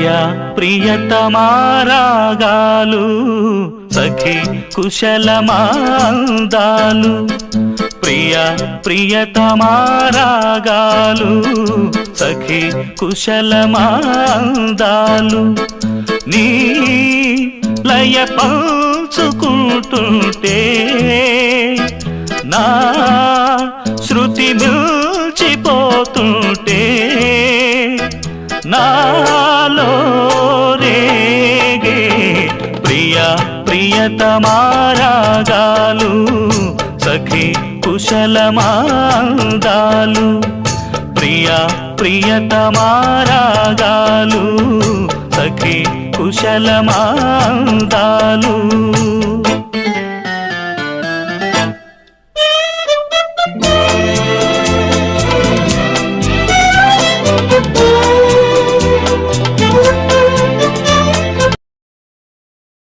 ప్రియా ప్రియతమారాగాలు సఖి కుశలమాందాలు ప్రియా ప్రియతమారాగాలు సఖి కుశలమాందాలు నీ లయ పంచుకుంటుంటే నా శృతి మిల్చిపోతుంటే నాలో రేగే ప్రియా ప్రియతమారాగాలు సఖి కుశలమాందాలు ప్రియా ప్రియతమారాగాలు సఖి కుశలమాందాలు